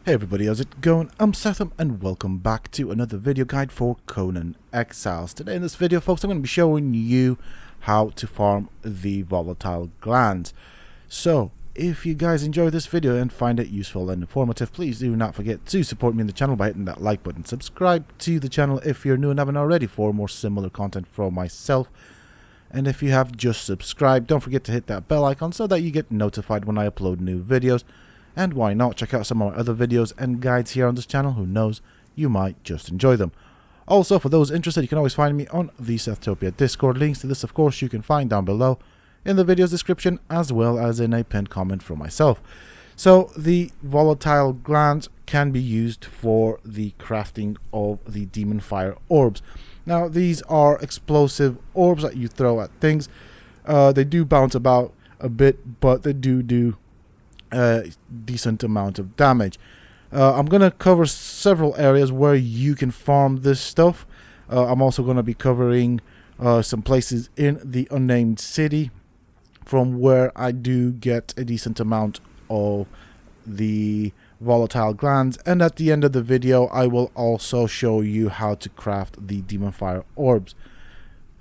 Hey everybody, how's it going? I'm Sethum and welcome back to another video guide for Conan Exiles. Today in this video, folks, I'm going to be showing you how to farm the Volatile Glands. So, if you guys enjoy this video and find it useful and informative, please do not forget to support me in the channel by hitting that like button. Subscribe to the channel if you're new and haven't already for more similar content from myself. And if you have just subscribed, don't forget to hit that bell icon so that you get notified when I upload new videos. And why not check out some of my other videos and guides here on this channel. Who knows, you might just enjoy them. Also, for those interested, you can always find me on the Sethtopia Discord. Links to this, of course, you can find down below in the video's description, as well as in a pinned comment from myself. So, the Volatile Glands can be used for the crafting of the Demon Fire Orbs. Now, these are explosive orbs that you throw at things. They do bounce about a bit, but they do a decent amount of damage. I'm going to cover several areas where you can farm this stuff. I'm also going to be covering some places in the unnamed city from where I do get a decent amount of the Volatile Glands, and at the end of the video I will also show you how to craft the Demon Fire Orbs.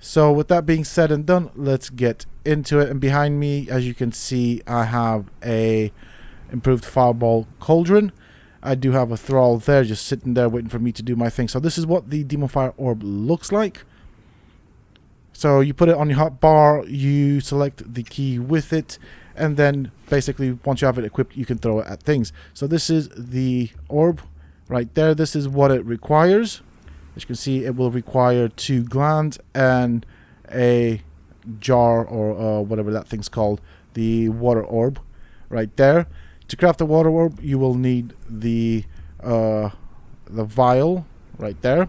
So with that being said and done, let's get into it. And behind me, as you can see, I have a improved fireball cauldron. I do have a thrall there just sitting there waiting for me to do my thing. So this is what the Demon Fire Orb looks like. So you put it on your hotbar, you select the key with it, and then basically once you have it equipped, you can throw it at things. So this is the orb right there. This is what it requires. As you can see, it will require 2 glands and a jar, or whatever that thing's called, the water orb right there. To craft the water orb, you will need the vial right there.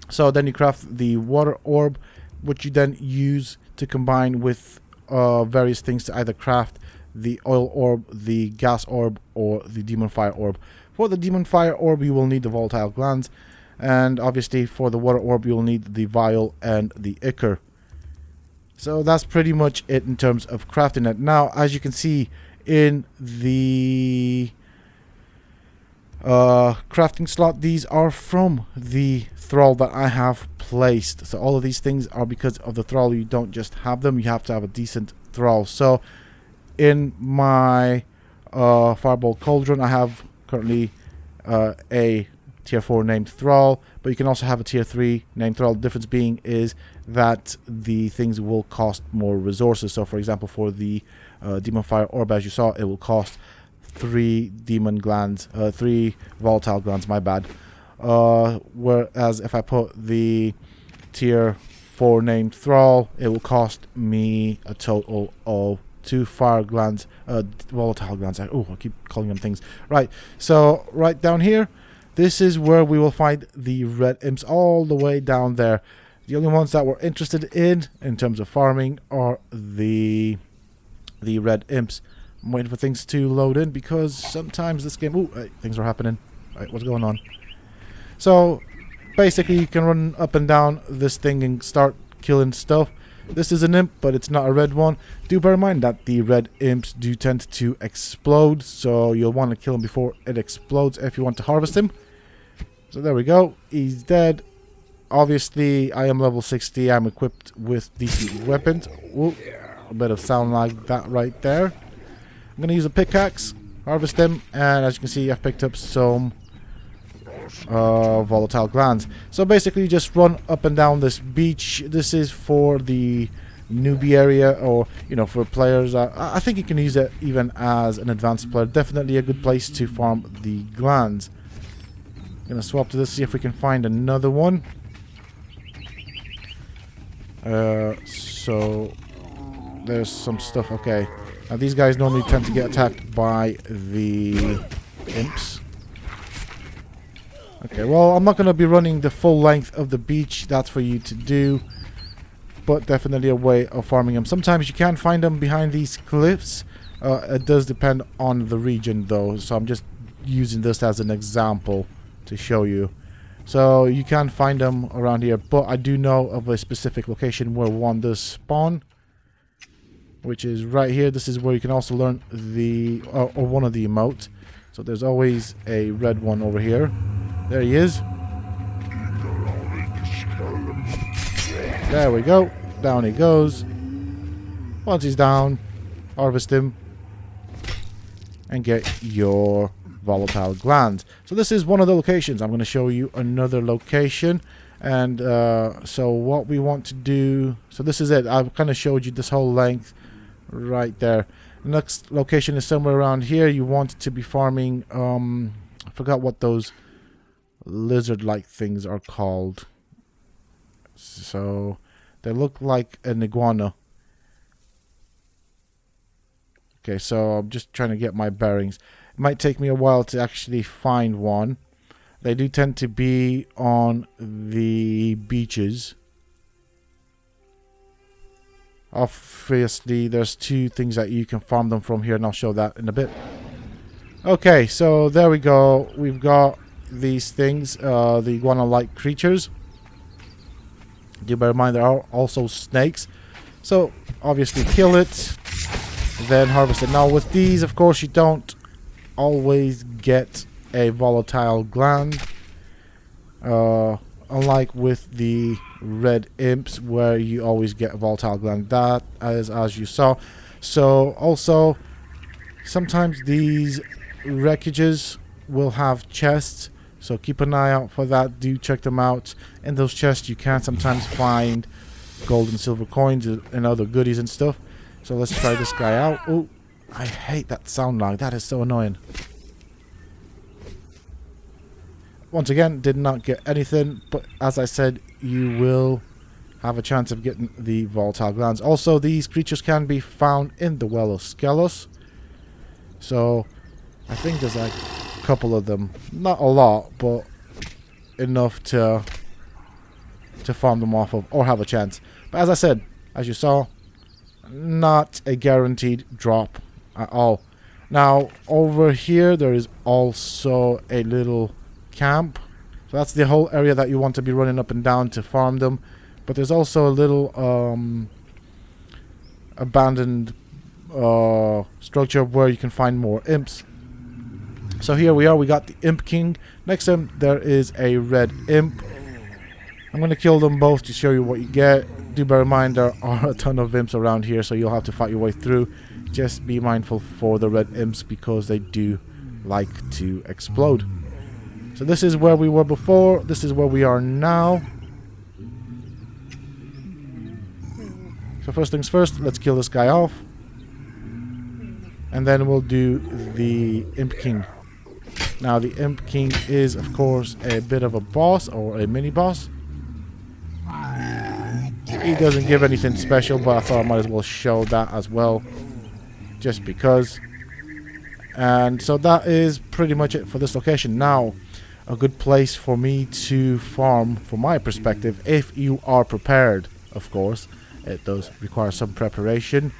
So then you craft the water orb, which you then use to combine with various things to either craft the oil orb, the gas orb, or the Demon Fire Orb. For the Demon Fire Orb, you will need the Volatile Glands. And obviously for the water orb you'll need the vial and the ichor. So that's pretty much it in terms of crafting it. Now, as you can see in the crafting slot, these are from the thrall that I have placed. So all of these things are because of the thrall. You don't just have them, you have to have a decent thrall. So in my fireball cauldron I have currently a tier 4 named thrall, but you can also have a tier 3 named thrall. The difference being is that the things will cost more resources. So for example, for the Demon Fire Orb, as you saw, it will cost 3 demon glands, 3 volatile glands, my bad. Whereas if I put the tier 4 named thrall, it will cost me a total of 2 fire glands, volatile glands. Oh, I keep calling them things. Right, so right down here, this is where we will find the red imps, all the way down there. The only ones that we're interested in terms of farming are the red imps. I'm waiting for things to load in because sometimes this game... Ooh, hey, things are happening. Alright, what's going on? So, basically you can run up and down this thing and start killing stuff. This is an imp, but it's not a red one. Do bear in mind that the red imps do tend to explode, so you'll want to kill him before it explodes if you want to harvest him. So there we go, he's dead. Obviously, I am level 60, I'm equipped with decent weapons. Ooh, a bit of sound like that right there. I'm going to use a pickaxe, harvest him, and as you can see, I've picked up some Volatile Glands. So basically, you just run up and down this beach. This is for the newbie area, or for players. I think you can use it even as an advanced player. Definitely a good place to farm the glands. I'm gonna swap to this, see if we can find another one. So there's some stuff. Okay, now these guys normally tend to get attacked by the imps. Okay, well, I'm not going to be running the full length of the beach. That's for you to do. But definitely a way of farming them. Sometimes you can find them behind these cliffs. It does depend on the region, though. So I'm just using this as an example to show you. So you can find them around here. But I do know of a specific location where one does spawn, which is right here. This is where you can also learn the... or one of the emotes. So there's always a red one over here. There he is. There we go. Down he goes. Once he's down, harvest him and get your Volatile Glands. So this is one of the locations. I'm going to show you another location. And so what we want to do, so this is it. I've kind of showed you this whole length right there. The next location is somewhere around here. You want to be farming, I forgot what those lizard-like things are called. So they look like an iguana. Okay, so I'm just trying to get my bearings. It might take me a while to actually find one. They do tend to be on the beaches. Obviously, there's two things that you can farm them from here, and I'll show that in a bit. Okay, so there we go. We've got these things, the iguana-like creatures. Do bear in mind there are also snakes. So, obviously kill it, then harvest it. Now, with these, of course, you don't always get a volatile gland, unlike with the red imps where you always get a volatile gland. That as you saw. So also sometimes these wreckages will have chests, so keep an eye out for that. Do check them out. In those chests you can sometimes find gold and silver coins and other goodies and stuff. So let's try this guy out. Oh, I hate that sound lag. That is so annoying. Once again, did not get anything, but as I said, you will have a chance of getting the volatile glands. Also, these creatures can be found in the Well of Skelos. So, I think there's like a couple of them. Not a lot, but enough to farm them off of, or have a chance. But as I said, as you saw, not a guaranteed drop at all. Now, over here, there is also a little camp. So that's the whole area that you want to be running up and down to farm them. But there's also a little abandoned structure where you can find more imps. So here we are. We got the Imp King. Next to him there is a red imp. I'm going to kill them both to show you what you get. Do bear in mind there are a ton of imps around here, so you'll have to fight your way through. Just be mindful for the red imps because they do like to explode. So this is where we were before. This is where we are now. So first things first, let's kill this guy off. And then we'll do the Imp King. Now the Imp King is of course a bit of a boss or a mini boss. He doesn't give anything special, but I thought I might as well show that as well. Just because. And so that is pretty much it for this location. Now, a good place for me to farm, from my perspective, if you are prepared, of course, it does require some preparation,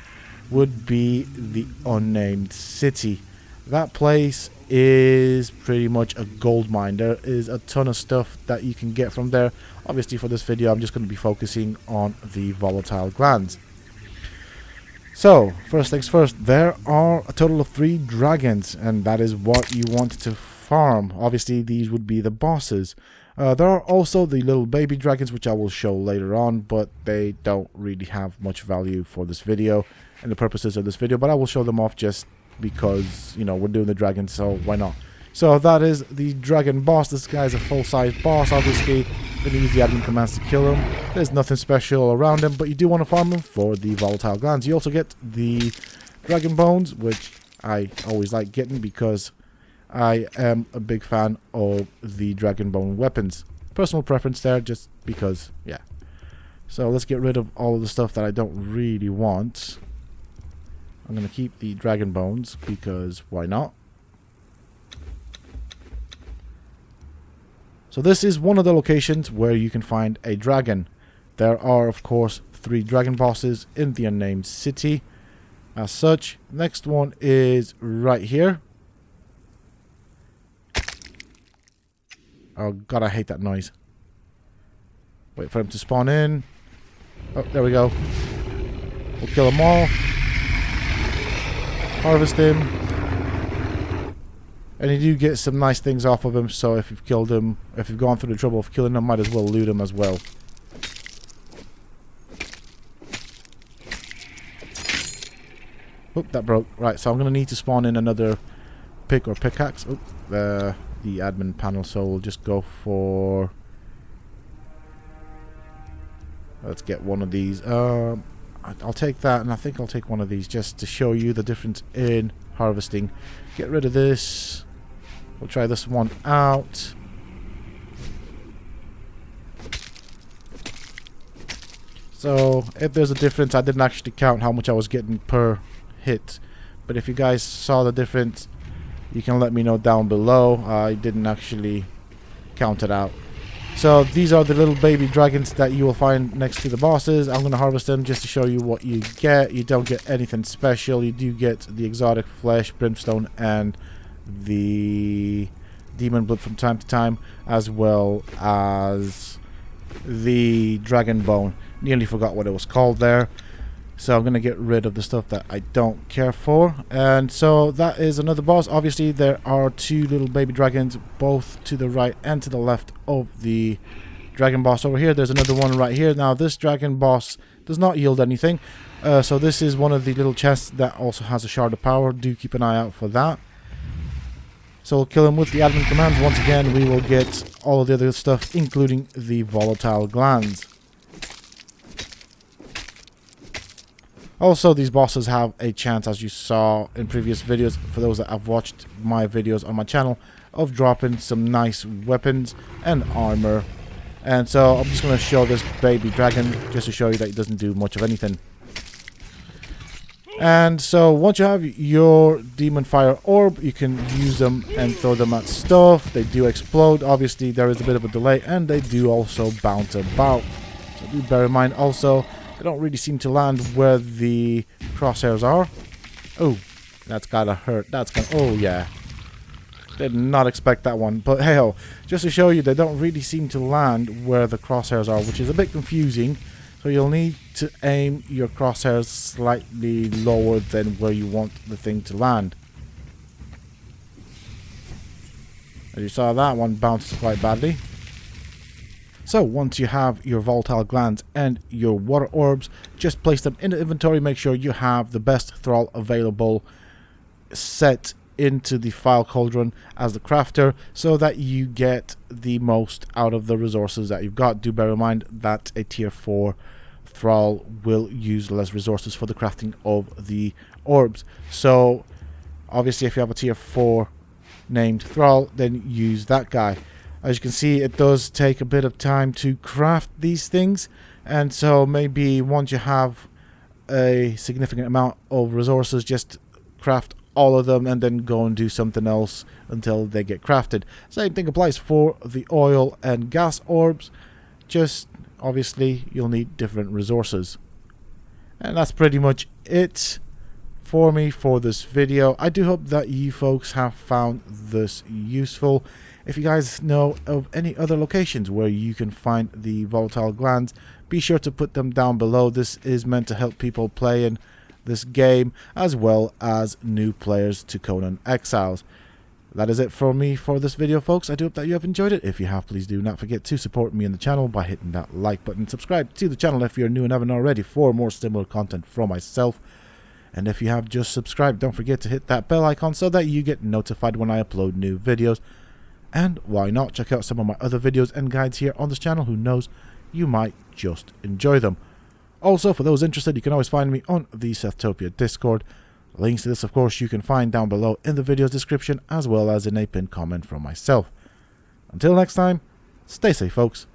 would be the Unnamed City. That place is pretty much a gold mine. There is a ton of stuff that you can get from there. Obviously for this video I'm just going to be focusing on the volatile glands. So, first things first, there are a total of 3 dragons, and that is what you want to farm. Obviously, these would be the bosses. There are also the little baby dragons, which I will show later on, but they don't really have much value for this video and the purposes of this video, but I will show them off just because, you know, we're doing the dragons, so why not? So that is the dragon boss. This guy is a full-size boss, obviously. Then you use the admin commands to kill him. There's nothing special around him, but you do want to farm him for the volatile glands. You also get the dragon bones, which I always like getting because I am a big fan of the dragon bone weapons. Personal preference there, just because, yeah. So let's get rid of all of the stuff that I don't really want. I'm going to keep the dragon bones because why not? So this is one of the locations where you can find a dragon. There are, of course, 3 dragon bosses in the Unnamed City. As such, next one is right here. Oh god, I hate that noise. Wait for him to spawn in. Oh, there we go. We'll kill him off. Harvest him. And you do get some nice things off of him, so if you've killed him, if you've gone through the trouble of killing him, might as well loot him as well. Oop, that broke. Right, so I'm going to need to spawn in another pick or pickaxe. Oop, the admin panel, so we'll just go for... Let's get one of these. I'll take that, and I think I'll take one of these just to show you the difference in harvesting. Get rid of this. We'll try this one out. So, if there's a difference, I didn't actually count how much I was getting per hit. But if you guys saw the difference, you can let me know down below. I didn't actually count it out. So these are the little baby dragons that you will find next to the bosses. I'm going to harvest them just to show you what you get. You don't get anything special. You do get the exotic flesh, brimstone, and the demon blood from time to time, as well as the dragon bone. Nearly forgot what it was called there. So I'm going to get rid of the stuff that I don't care for. And so that is another boss. Obviously there are two little baby dragons, both to the right and to the left of the dragon boss over here. There's another one right here. Now this dragon boss does not yield anything. So this is one of the little chests that also has a shard of power. Do keep an eye out for that. So we'll kill him with the admin commands. Once again, we will get all of the other stuff, including the volatile glands. Also, these bosses have a chance, as you saw in previous videos, for those that have watched my videos on my channel, of dropping some nice weapons and armor. And so I'm just going to show this baby dragon just to show you that it doesn't do much of anything. And so once you have your demon fire orb, you can use them and throw them at stuff. They do explode. Obviously, there is a bit of a delay, and they do also bounce about. So do bear in mind also, they don't really seem to land where the crosshairs are. Oh, that's gotta hurt. That's gonna... Oh, yeah. Did not expect that one. But hey-ho, just to show you, they don't really seem to land where the crosshairs are, which is a bit confusing. So you'll need to aim your crosshairs slightly lower than where you want the thing to land. As you saw, that one bounced quite badly. So once you have your volatile glands and your water orbs, just place them in the inventory. Make sure you have the best thrall available set into the file cauldron as the crafter, so that you get the most out of the resources that you've got. Do bear in mind that a tier 4 thrall will use less resources for the crafting of the orbs. So obviously if you have a tier 4 named thrall, then use that guy. As you can see, it does take a bit of time to craft these things, and so maybe once you have a significant amount of resources, just craft all of them and then go and do something else until they get crafted. Same thing applies for the oil and gas orbs, just obviously you'll need different resources. And that's pretty much it for me for this video. I do hope that you folks have found this useful. If you guys know of any other locations where you can find the volatile glands, be sure to put them down below. This is meant to help people playing this game, as well as new players to Conan Exiles. That is it for me for this video, folks. I do hope that you have enjoyed it. If you have, please do not forget to support me in the channel by hitting that like button. Subscribe to the channel if you're new and haven't already for more similar content from myself. And if you have just subscribed, don't forget to hit that bell icon so that you get notified when I upload new videos. And why not check out some of my other videos and guides here on this channel. Who knows, you might just enjoy them. Also, for those interested, you can always find me on the Sethtopia Discord. Links to this, of course, you can find down below in the video's description, as well as in a pinned comment from myself. Until next time, stay safe, folks.